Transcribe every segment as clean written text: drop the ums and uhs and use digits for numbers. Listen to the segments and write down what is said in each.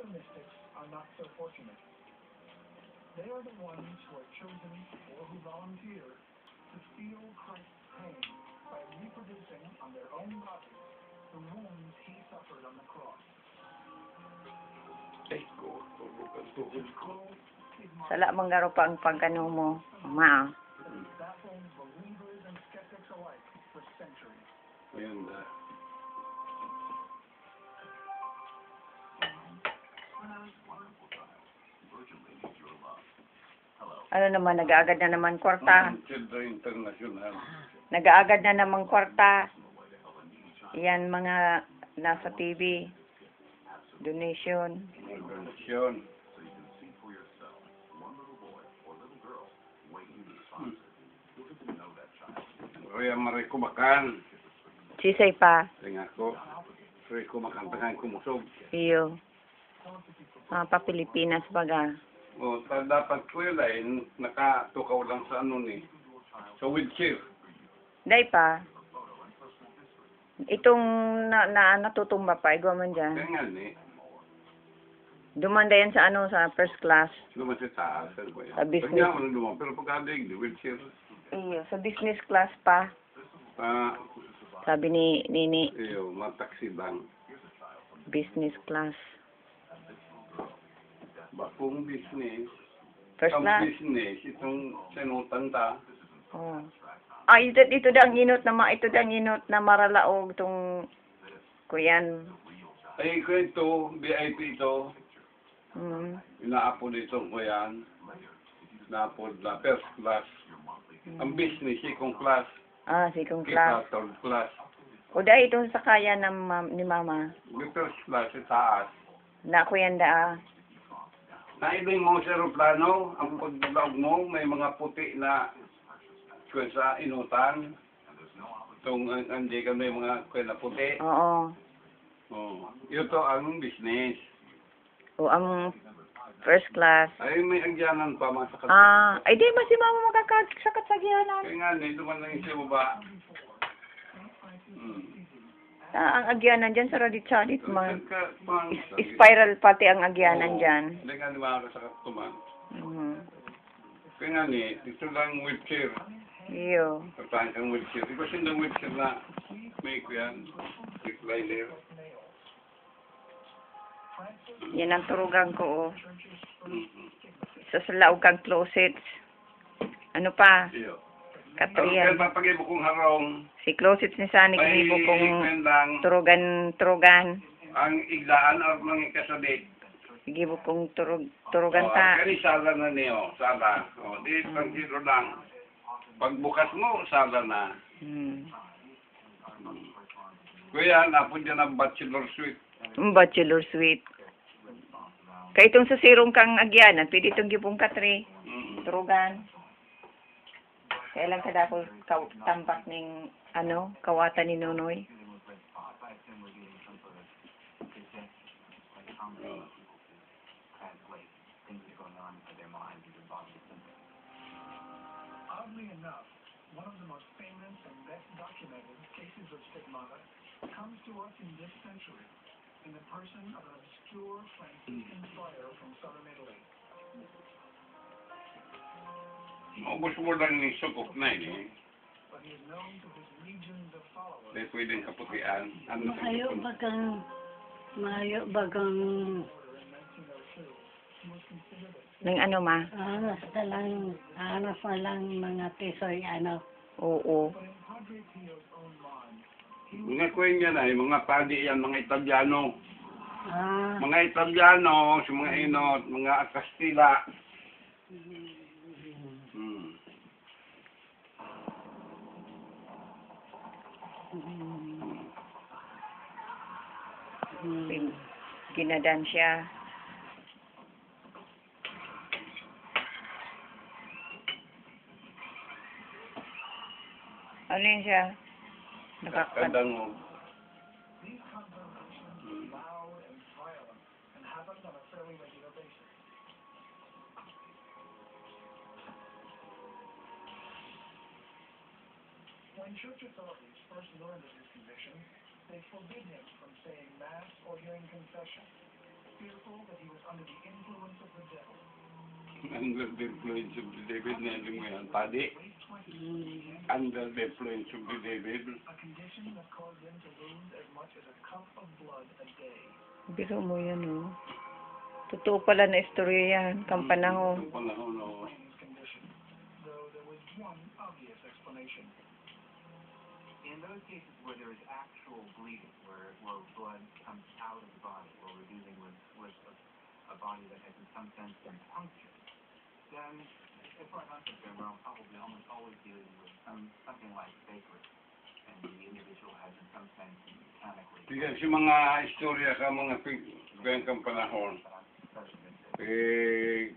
other mystics are not so fortunate. They are the ones who are chosen or who volunteer to feel Christ's pain by reproducing on their own bodies the wounds he suffered on the cross. Sala manggaro pa ang pagkano mo, ma. Baffled believers and skeptics alike for centuries. Ayan na. Ano naman, nag-aagad na naman kwarta. Children International. Nag-aagad na naman kwarta. Yan mga nasa TV. Donation. Donasyon. Kuya Mariko Bakan. Sisay pa. Tingnan ko. Mariko Bakan, tangan kumusog. Iyo. Pa Pilipinas baga. O, dapat ko yun ay nakatukaw lang sa ano ni. Sa wheelchair. Day pa. Itong natutumba pa, igwa man dyan. Kaya nga ni. Dumanda yan sa ano, sa first class. Luman sa taas. Sa business. Kanya mo luman. Pero pagkadig, di wheelchair. Iyo, sa business class pa. Sabi ni Nini, Iyo, mataksi lang. business class. Bakong business. First Ang class. business, itong sinutan ta. Oh. Ah, ito daw ang inot na ito daw ang inot na maralaog tong kuyan. Ay, ko ito, VIP ito. Inaapo dito ko yan. Inaapo na first class. Ang business, ikong class. Ah, sikong class. Kita third class. O dahil itong sakaya ni mama. Yung first class, sa taas. Na kuyan da. Nailing mo sa aeroplano, ang pagdalaog mo, may mga puti na kung sa inutan. Itong hindi ka may mga kung na puti. Oo. Oh. Ito ang business. O ang first class. Ay, may agyanan pa mga sakat. Ay di mas si mama makakasakat sa gihanan. Kaya nga, duman lang yung siya baba. Ang agyanan dyan sa radit-sadit man. Pang Spiral pati ang agyanan dyan. Hindi nga ni mga kasakat tuman. Mhm. Kaya nga ni, dito lang wheelchair. Iyo. Pagpahan kang wheelchair. Di ba siyang wheelchair na may ko yan? Recliner. Yan ang turugan ko, oh. Sa salaog kang closets. Ano pa? Iyo. Katriyan. Kaya papag-ibo kong harong. Si closets ni Sani May kinibo kong lang turugan. ang iglaan o mga kasabit. Gibo kong turugan ta. Kaya sala na niyo. Sala. O, di pang zero lang. Pagbukas mo, sala na. Kuya, napun dyan ang bachelor suite. Bachelor suite. Kaya itong sa sirong kang agyanan, pwede itong gibong katri. Turugan. Kaya lang kada ko tambak ng kawatan ni Nonoy. Oddly enough, one of the most famous and best documented cases of stigmata comes to us in this century, in the person of an obscure Franciscan friar from southern Italy. Maubos mo lang ni sukok na eh. But he is known to his legions of followers. Hindi pwedeng kaputian. Ano sa Mayo bagang Nang ano ma? anas na lang mga tisoy Oo. mga kuya niya na, mga padi yan, mga Italyano. Ah, Mga Italyano, sa mga inot, mga Kastila. Ginadan siya. Ano yun siya? Kadang These confrontations are loud and violent and happen on a fairly regular basis. When church authorities first learned of his conviction, they forbid him from saying Mass or hearing confession. fearful that he was under the influence of the devil. Under the influence of the devil na mo yan. Tadi. Under the influence of the devil. A condition that caused him to lose as much as a cup of blood a day. Biro mo yan, oh. Totoo pala na istorya yan. Kang panahon. Ang panahon, oh. His condition, though there was one obvious explanation. In those cases where there is actual bleeding, where blood comes out of the body, where we're dealing with a body that has in some sense been punctured, then as far as I'm concerned, we're probably almost always dealing with something like sacred, and the individual has in some sense mechanically. Sige, si mga istorya ka mga pigyan kang panahon.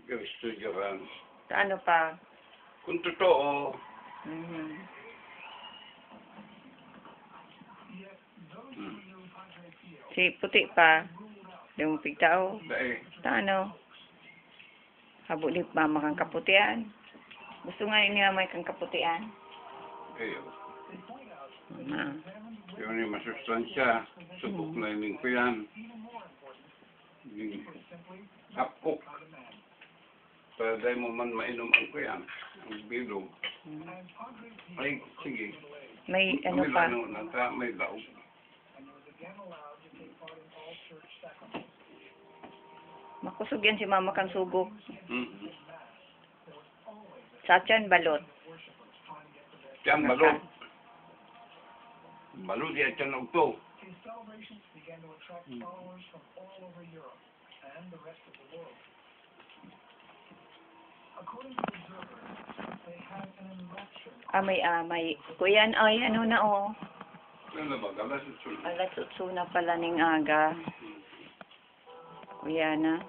Estudyohan. Ano pa? Kung totoo, Mhm. Yet those who knew Padre Pio Si puti pa. Yung pigtao. dahil, Ano? Habo ni mama kang kaputian. Gusto nga niya may kang kaputian. Na. yun yung masustansya, subok na yung ko yan. Yung hapok. Para dahil mo man mainom ang ko yan. Ang bilog. Ay, sige. May ano pa. May lano, may laog. and was again allowed to take part in all church sacraments. Makusog yan si mama kang sugok. Mm-hmm. Sa tiyan balot. Siyang balog. Balog yan siya ng to. His celebrations began to attract followers from all over Europe and the rest of the world. According to observers, they had an enraptured Amay-amay. Kuyan, ay ano na oh. Ano ba? Galas at sulod. Alas utso na pala ning aga. Kuya na.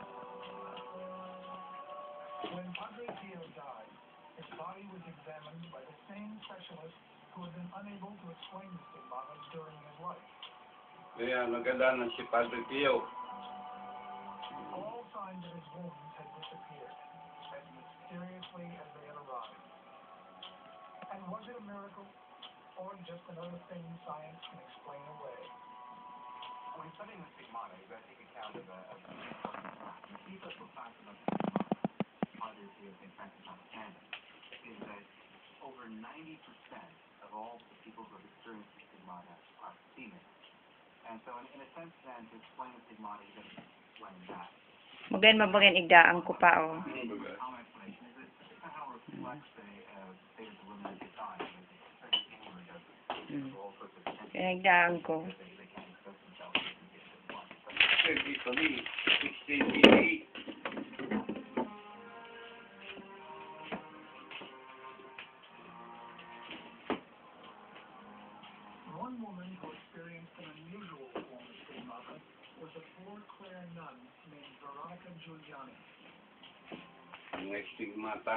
When Padre Pio died, his body was examined by the same specialist who had been unable to explain the stigmata during his life. Kaya nagadanan si Padre Pio. All signs of his wounds had disappeared, as mysteriously as they had arrived. And was it a miracle, or just another thing science can explain away? When studying the stigmata, you've got to take account of the key critical factor about the stigmata, Padre Pio St. Francis of Canada, is that over 90% of all the people who have experienced the stigmata are female. And so in a sense then, to explain the stigmata, you have to explain that. Magan mabagan igdaan ko pa oh. Common explanation is that it somehow reflects the state of the women at the time, especially people who have all sorts of attention. Kaya igdaan ko. They can't express themselves in the one. Italy, 1688. One woman who experienced an unusual form of stigmata was a poor Clare nun named Veronica Giuliani. Ang stigmata.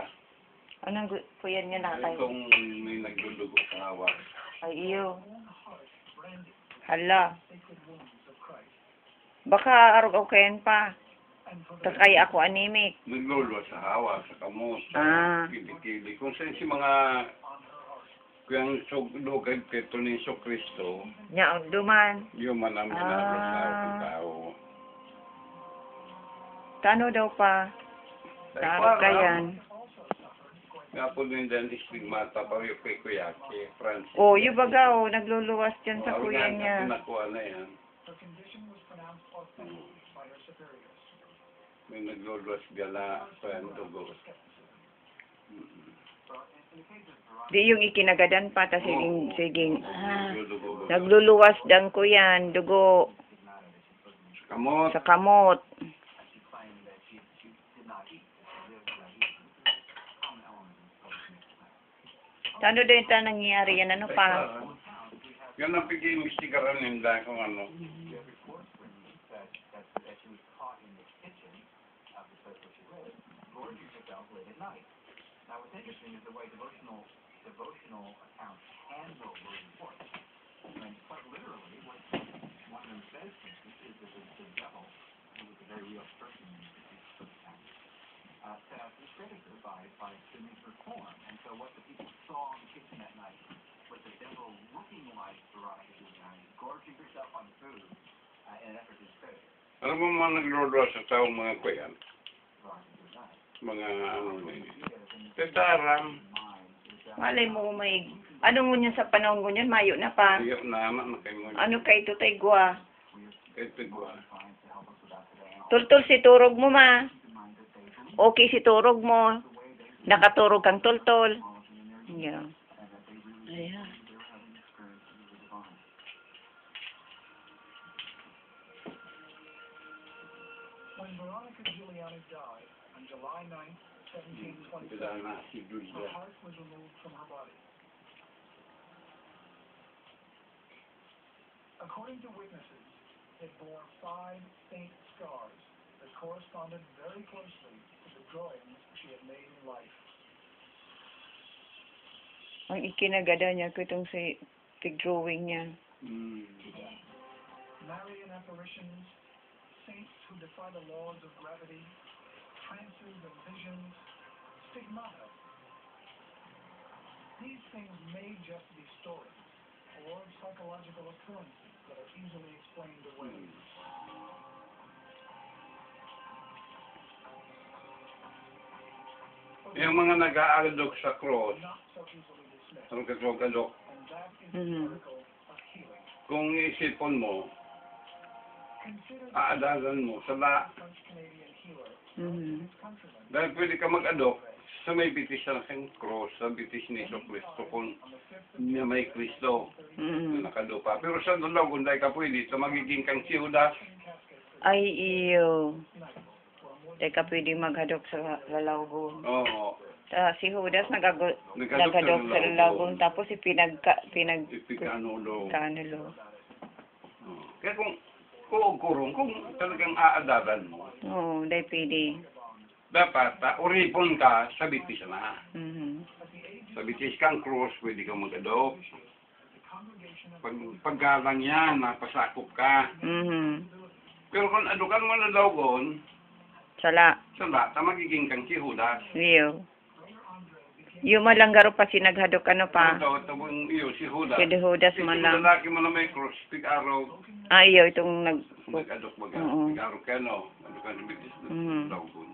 Anong kuyan niya na kayo? Itong may nagdudugo sa hawak. Ay iyo. Her own heart branded Hala. sacred wounds of Christ. Baka arog kayan pa. And for the Kakaya ako anemic. Naglulwa sa hawak, sa kamot, Ah. sa kilikili. Kung saan si mga on her heart, kuyang sugdugay keto ni Iso Kristo, Nya ang duman. yung manang ginalo sa Ah. tao. Tano daw pa. Arog kayan. Nga po din din stigmata pa yung kay Kuyaki, Francis. Oh, yung baga oh, nagluluwas dyan sa kuya niya. Pinakuha na yan. her condition was pronounced authentic by her superiors. May naglulwas gala sa yung dugo. Di yung ikinagadan pa, ta siging, Dugo. nagluluwas dang kuyan, dugo, Kamot. sa kamot. She claimed that she did not eat, she lived without eating. Common element in social. Tano din ito nangyayari yan, ano pa? Yan ang pag-iimbestigaran nila kung ano. We have reports that she was caught in the kitchen of the place where she lived, gorging herself late at night. Now, what's interesting is the way devotional accounts handle those reports. And quite literally, what one of them says, for instance, is that the devil, who was a very real person in this account, frustrated her by assuming her form. And so what the people saw in the kitchen that night was the devil looking like Veronica Giuliani, gorging herself on food in an effort to discredit her. Alam mo mga naglolo sa taong mga kuyan? Mga ano ni Tetaram. Malay mo kung may... Ano ngunyan sa panahon ngunyan? Mayo na pa. Iyak na aman na kayo mo. Ano kay ito tay gwa? Kahit tigwa. Tultul si turog mo ma. Okay si turog mo. Nakaturog kang tultul. Yeah. Ayan. When Veronica Giuliani died on July 9, 1727, Bila na si her Julia. heart was removed from her body. According to witnesses, it bore 5 faint scars that corresponded very closely to the drawings she had made in life. Ang ikinagada niya ko itong si drawing niya. Marian apparitions, saints who defy the laws of gravity, trances and visions, stigmata. These things may just be stories or psychological occurrences that are easily explained away. Yung mga nag-aalok sa cross, Not so easily dismissed, ang kasog-alok, and that is the Mhm. miracle of healing. kung iisipon mo, Consider the aadalan mo sa French-Canadian healer, Mhm. his countryman, dahil pwede ka mag-adok sa may bitis na ng cross, sa bitis ni Iso Cristo, kung on the 5th of niya may Kristo Mhm. na nakadupa. Pero sa dalaw, kung dahil ka pwede, sa magiging kang si Judas, Ay iyo. Teka pwede maghadok sa lalawgon. oo, Si Judas naghadok Naghadok sa sa lalawgon tapos pinag ipikanulo. kanulo. Kaya kung kukurong, kung talagang aadalan mo, Oo, dahil pwede. dapat uripon ka sa bitis na. Mhm. Sa bitis kang cross, pwede kang mag-adok. Paggalang yan, napasakop ka. Mhm. Pero kung adukan mo na lawgon, Sala. sala, ta magiging kang si Judas. Iyo. Yung malanggaro pa sinaghadok ano pa. Ito, ito mong iyo, si Judas. Si Judas Si man lang. lalaki mo na may cross, pig-araw, Iyo itong mag-adok baga. Oo. Pig-araw ka, no? Adukan sa bitis na Mhm. lawgon.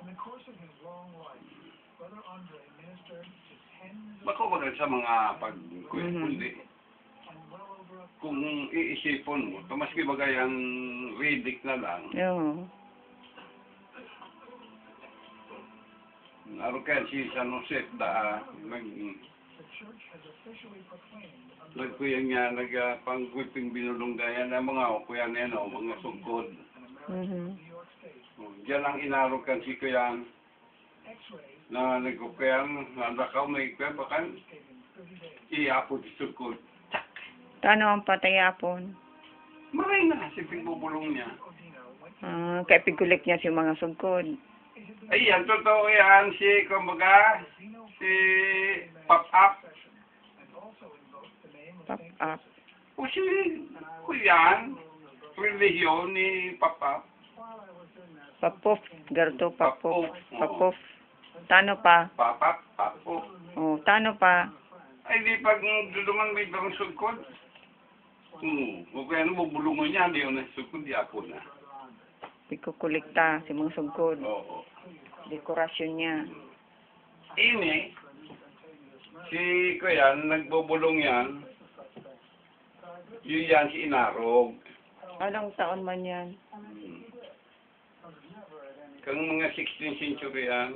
In the course of his long life, Brother Andre ministered to tens Bako baga sa mga pagkundi. and well over a Kung iisipon mo, maski bagay ang ridic na lang, Oo. araw kaya si San Jose, the church has officially proclaimed under nagkuya niya, nagpangwiping binulong gaya ng mga kuya na yan, mga sugkod. an American Mhm. New York State. Diyan ang inarukan si kuya X-rays na nagkukuyan, nandakaw may kuya, baka gave him 30 days. iapod si sugkod. Tano ang patayapon. Maray na, si pigbubulong niya. Odino went Kaya pigulik niya si mga sugkod. Ayan, totoo yan, si, kumbaga, si Pop-Up. and also invoked the name of Pop Saint up. O si kuyan, relihiyon ni Pop-Up. Papof. Garto papof. Papof. Tano pa. Pop-Up, Papo. Oh, tano pa. Ay, di pag dudungan may barong sugkod. Kung kaya bubulungan niya, di yun na sugkod, di ako na. Pikukulikta si mga sugkod. Oo. Dekorasyon niya. Ini, si Kuyan, nagbubulong yan. Yun yan si Inarog. Anong taon man yan? Kang mga 16th century yan.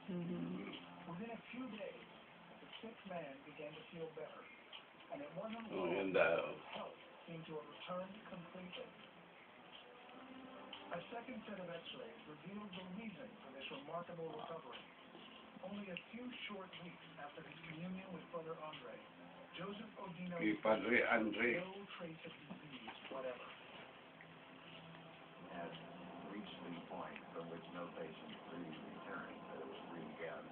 Mhm. Within a few days, the sick man began to feel better, and it wasn't Oh, long yun daw. health seemed to have returned completely. A second set of X-rays revealed the reason for this remarkable recovery. Only a few short weeks after his communion with Brother Andre, Joseph Odino Si Padre Andre. no trace of disease whatever. Has reached the point from which no patient really returns to rehab.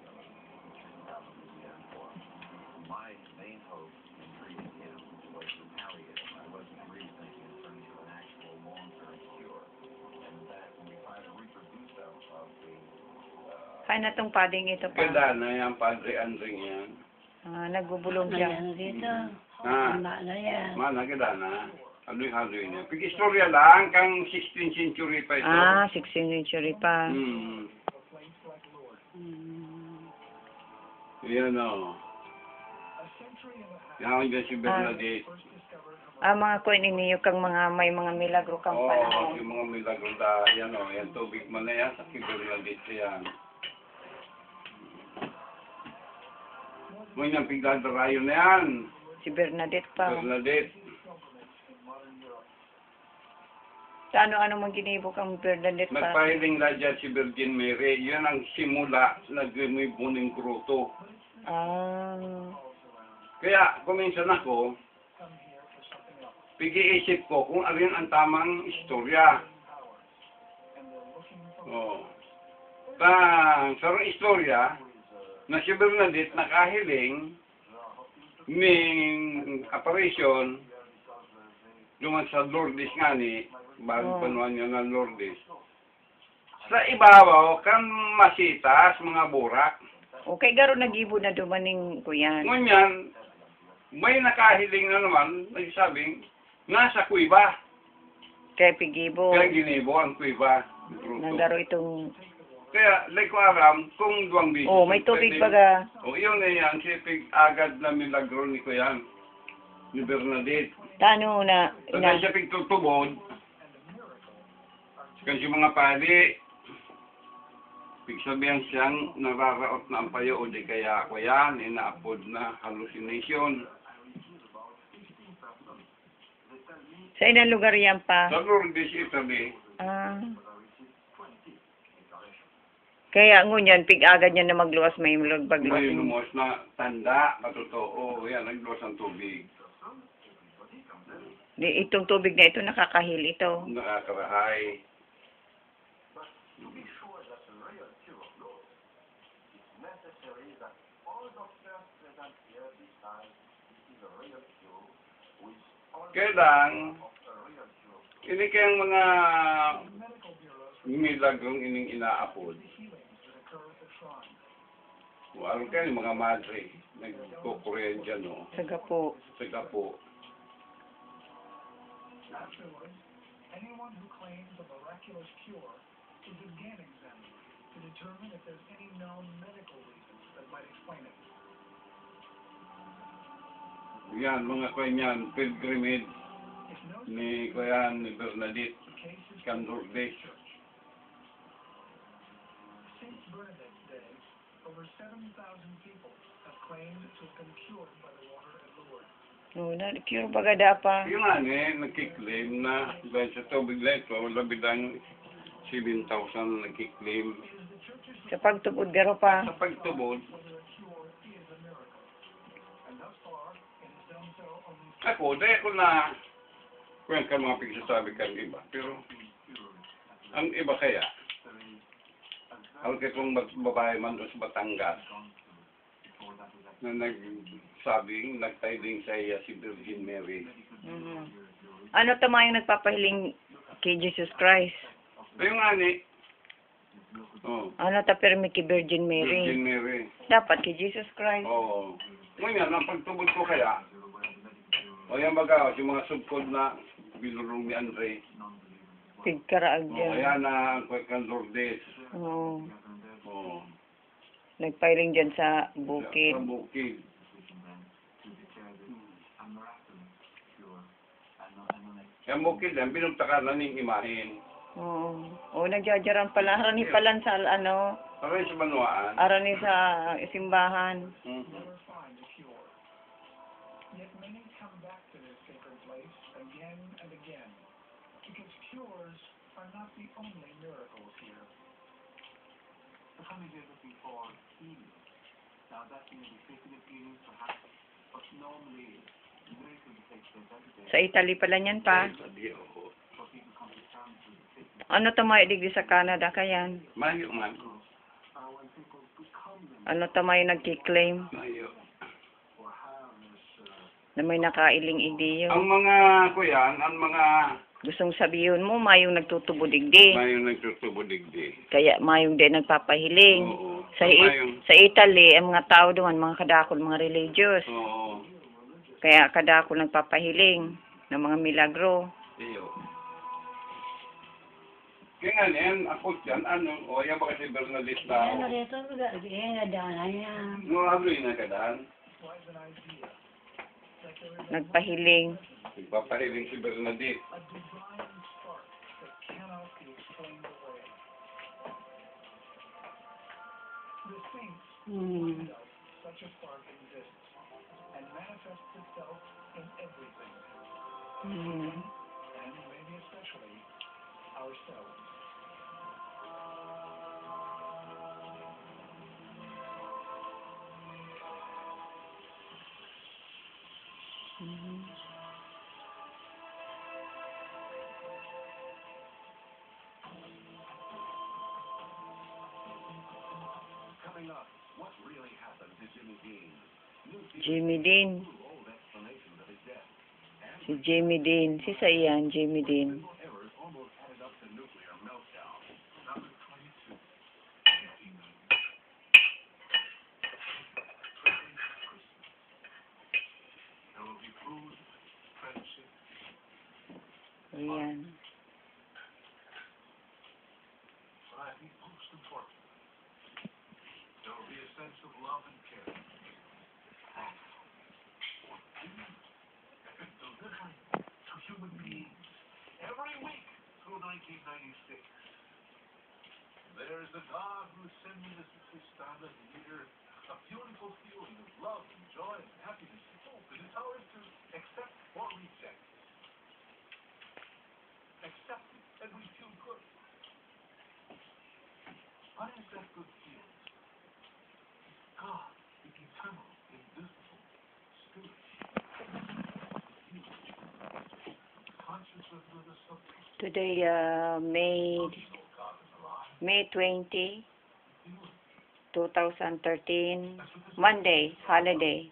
My main hope in treating him was to palliate. I wasn't really thinking in terms of an actual long-term cure. And that when we try to reproduce of the Kaya na tong pading ito pa. Ganda na yan, Padre Andre yan. Nagbubulong siya. Ayan dito. Ha? Tama na yan. Mana, ganda na. haloy niya. Pag-istorya lang, kang 16th century pa ito. 16th century pa. Hmm. Mm. Yan o. Yan dyan si Bernadette. Mga kuan ninyo kang may mga milagro kang Oo, panahon. yung mga milagro da, yan o. Yan tubig man na yan, sa si Bernadette yan. Ngayon yung pigdadarayo na yan. Si Bernadette pa. Bernadette. Sa ano mang ginibo kang Bernadette pa. Nagpahiling na dyan si Virgin Mary. Yan ang simula na gumibo ng kruto. Kaya, kuminsan ako, pag-iisip ko kung alin ang tamang istorya. Oh. Sa istorya, na si Bernadette nakahiling ng apparition duman sa Lourdes nga ni, bago panuan niya ng Lourdes. Sa ibabaw, kan masitas, mga burak. Okay, garo nagibo na dumaning kuyan. Ngunyan, may nakahiling na naman, nagsabing, nasa kuiba. Kaya pigibo. Kaya ginibo ang kuiba. Nagaro itong... Kaya, like ko aram, kung duwang bisis. may tubig baga. Iyon na yan, sipig agad na milagro ni Kuyan, ni Bernadette. Tano na... Kaya siya pigtutubod, kasi mga pali, pigsabihan siyang nararaot na ang payo, o di kaya Kuyan, inaapod na hallucination. Sa inang lugar yan pa? Sa Lourdes, Italy. Kaya ngunyan, pig-agad niya na magluwas may May pagluwas. lumos na tanda, patotoo, yan, nagluwas ang tubig. Itong tubig na ito, nakakahil ito. Nakakarahay. Kailang, ini kayang mga milagrong ining inaapod. Ano kayo, mga madre, nagkukurean dyan, no? Saga po. Saga po. Afterwards, anyone who claims a miraculous cure is again examined to determine if there's any known medical reasons that might explain it. Yan, mga kanyan, pilgrimage If no ni Kuyan, ni Bernadette, the case is kan Lourdes. Since Bernadette's day, over 7,000 people have claimed to have been cured by the water at Lourdes. Cure baga da pa. Yung nga nagkiklaim na dahil sa tubig na ito, labidang 7,000 nagkiklaim. Sa pagtubod garo pa. Sa pagtubod, Whether a cure is a miracle. And thus far, it has done so only ako, dahil ko na kung ka mga pagsasabi kang iba. Pero, ang iba kaya, ang kitong babae man doon sa Batangas, na nagsabing, nagtiding sa iya si Virgin Mary. Ano tama yung nagpapahiling kay Jesus Christ? Yung nga ni, Ano ta permi kay Virgin Mary? Virgin Mary. Dapat kay Jesus Christ. Oo. Ngayon, ang pagtubod ko kaya, o yan baga, yung mga subkod na binulong ni Andre. Pigkaraag O, dyan. ayan na ang kan Lourdes. Oo. O, Nagpahiling dyan sa sa bukid. bukid. Yung bukid yan, binugtakan na ning imahin. Oo, nagjajaran pala. Arani pala sa Aray sa Manuaan. arani sa simbahan. never find a cure. Yet many come back to this sacred place again and again, because cures are not the only miracles here. But some is looking for healing. Now that's in the physical healing perhaps, but normally the miracle takes place every day. Sa Italy pala niyan pa. Sabi ako. For people come to terms with the physical. Ano tamayo digdi sa Canada kayan? Mayo man. When people become them Ano tamayo nagki-claim Mayo. or have this na may nakailing idiyo? Ang mga kuyan, ang mga Gustong sabihin mo, mayong nagtutubo digdi. mayo nagtutubo digdi. Kaya mayong din nagpapahiling. Oo. Sa Mayong- sa Italy, ang mga tao doon, mga kadakol, mga religious. Oo. Kaya kadakol nagpapahiling. ng mga milagro. Iyo. Kaya nga niyan, ako dyan, ano, o yan ba kasi Bernadette Ano tao? dito, nga daan niya. No, habloy na kadaan. Nagpahiling. Nagpapahiling si Bernadette. A divine spark that cannot be explained away. The saints remind us such a spark exists and manifests itself in everything, Mm. and maybe especially ourselves. Mhm. Coming up, what really happened to Jimmy Dean? Jimmy Dean. Old explanation of his death. Si Jimmy Dean. Si Sayan, Jimmy Dean. Errors almost added up to nuclear meltdown. Number 22. There will be food, friendship, Ayan. but I think most important, there will be a sense of love and care. That's what we deliver to human beings every week through 1996. There is a God who sends us to stand as leader, a beautiful feeling of love and joy and happiness and hope. It is ours to accept or reject. Accept it and we feel good. What is that good feeling? God, the eternal, invisible, spirit, conscious of the suffering. Today, May 20, 2013, Monday, holiday,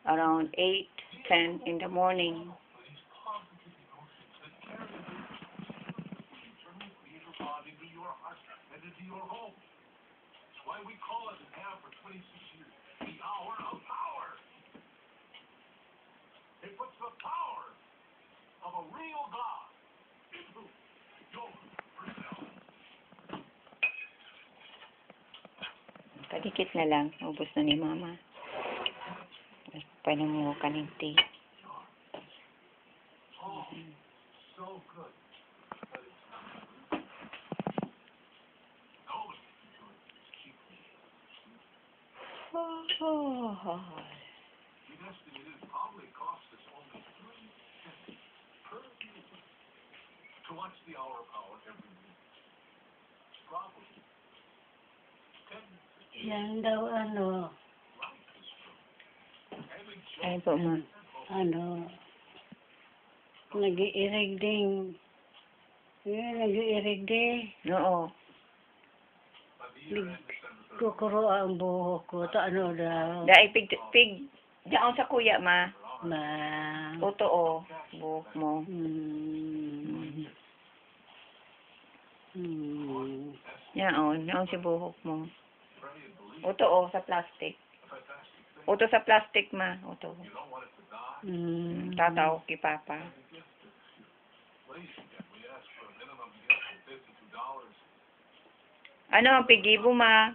around 8:10 in the morning. Into your heart and into your home. That's why we call it and have for 26 years the hour of power. It puts the power of a real God into your personality. Kadikit na lang, ubos na ni Mama. Panamo kaning tea. Oh, so good. But it's nobody can do it. Keep it. We estimated it probably cost us only 3 cents per week to watch the hour of power every week. Probably 10 Yan daw ano, Ay po, Ma. ano, nag-iirig din. Yun, nag-iirig din. Oo. Kukuro ang buhok ko. Ito ano daw. Dai, pig, diyan sa kuya, Ma. Ma. O too, buhok mo. Yaon si buhok mo. O too, sa plastic. O to sa plastic, Ma. O to. Tataw ki Papa. Ano ang pigibo, Ma?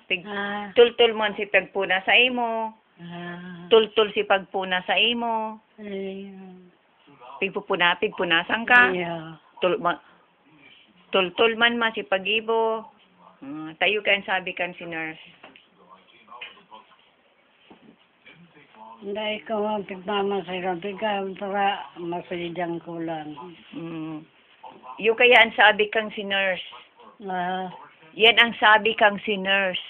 Tultul mo si pagpuna sa imo. Tultul si pagpuna sa imo. Pigpunasan ka. Tultul man ma si pagibo. Tayo kan sabi kan si nurse. Hindi ko ang pigmamasayang pigam para masilidang ko lang. Yung kaya ang sabi kang si nurse. Yan ang sabi kang si nurse.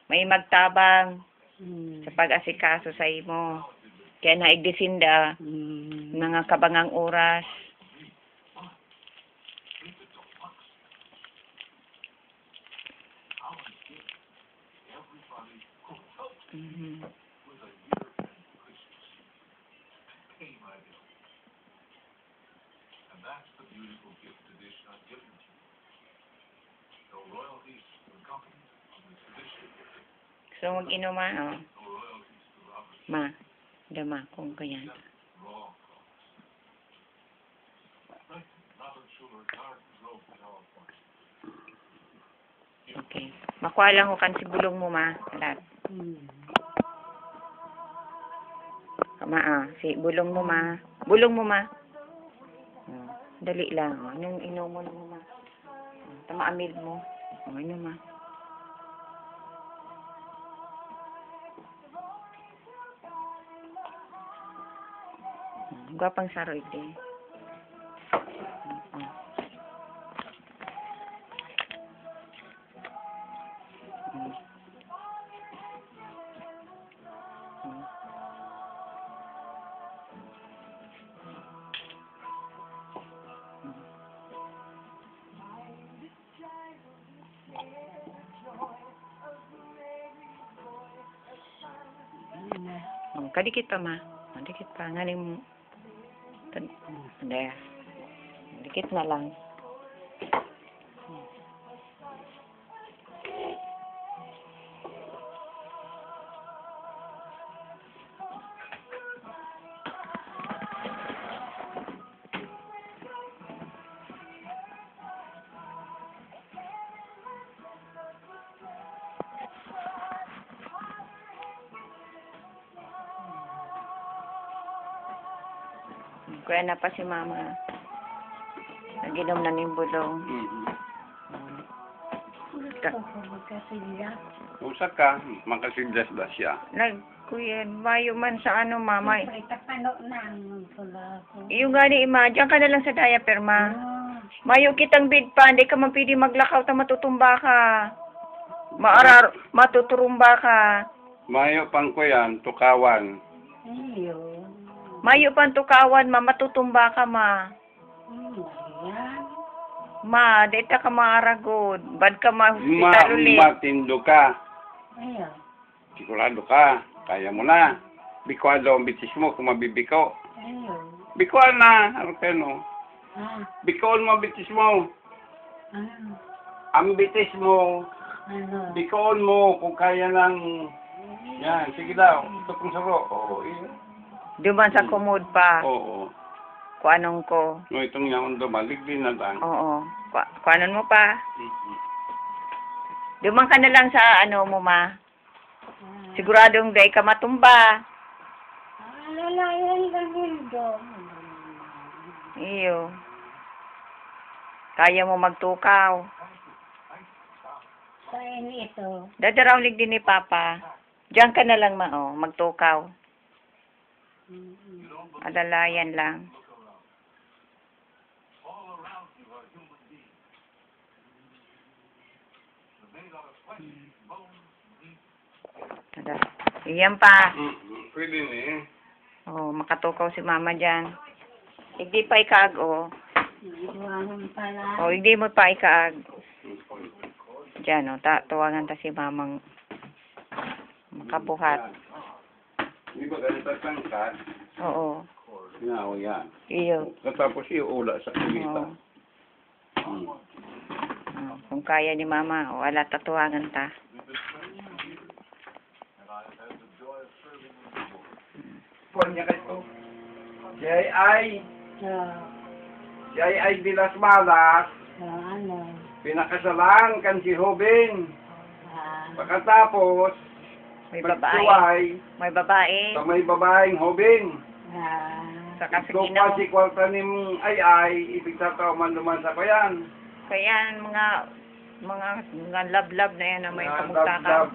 May magtabang sa pag-asikaso sa imo. Kaya naigdisinda mga kabangang oras. That's the beautiful gift tradition I've given to you. No royalties to the company of this tradition. So, mag-inuman, oh. No royalties to Robert. Ma, dama kung ganyan. Okay. Makuha lang ko kan si bulong mo, ma. Alat. Kama, si bulong mo, ma. Bulong mo, ma. Dali lang. Anong inom mo, ma. Tama, amil mo. Ano, ma. Gwapang saroy din. Kadikit pa, ma. Kadikit pa. Ngaling mo. There. Dikit na lang. Kuya na pa si mama. Naginom na ng bulong. Usa ka, makasigdas da siya. Kuya, mayo man sa ano, mama. Itapano na ang pula ko. Yung gani, ima, diyan ka na lang sa diaper, ma. Mayo kitang bid pa, hindi ka man pwede maglakaw ta matutumba ka. Matuturumba ka. Mayo pang ko yan, tukawan. Ayun. Mayo pang tukawan, ma, matutumba ka, ma. Ayan. Ma, dita ka maaragod. Bad ka ma-hospital ulit. Matindo ka. Ayun. Sigurado ka. Kaya mo na. Bikuan daw ang bitis mo kung mabibiko. Ayun. Bikuan na. Ano kayo, no? Bikuan mo ang bitis mo. Ang bitis mo. Bikuan mo kung kaya lang. Yan. Sige daw. Ito kong saro. Oo. Duman sa kumod pa. Oo. Kuanong ko. No, itong yaon daw. Maligli na lang. Oo. Kuanon mo pa. Duman ka na lang sa ano mo, ma. Siguradong day ka matumba. Lalayan lang yun doon. Iyo. Kaya mo magtukaw. Kain ito. Dadarawlig din ni Papa. Diyan ka na lang, ma, magtukaw. Alalayan lang. Iyan pa. Pwede na eh. Makatukaw si mama dyan. Hindi pa ikaag, Iwanan pala. hindi mo pa ikaag. Dyan, tawagan ta si mamang makabuhat. Di ba ganito tangkad? Oo. Nga, yan. Iyo. Tapos iula sa kulita. Kung kaya ni mama, wala tatuwagan ta. Kunya ka ito. J.I. J.I. Vilas Balas. Ano? Pinakasalan kan si Robin. Pagkatapos, May babae. magsuway May babae. sa may babaeng Robin. Saka sa Ito ginaw. pa si kwarta ni ay, ibig sabihin man naman sa kayan. Kaya mga love-love na yan na may kamugtaka. Dab-dab.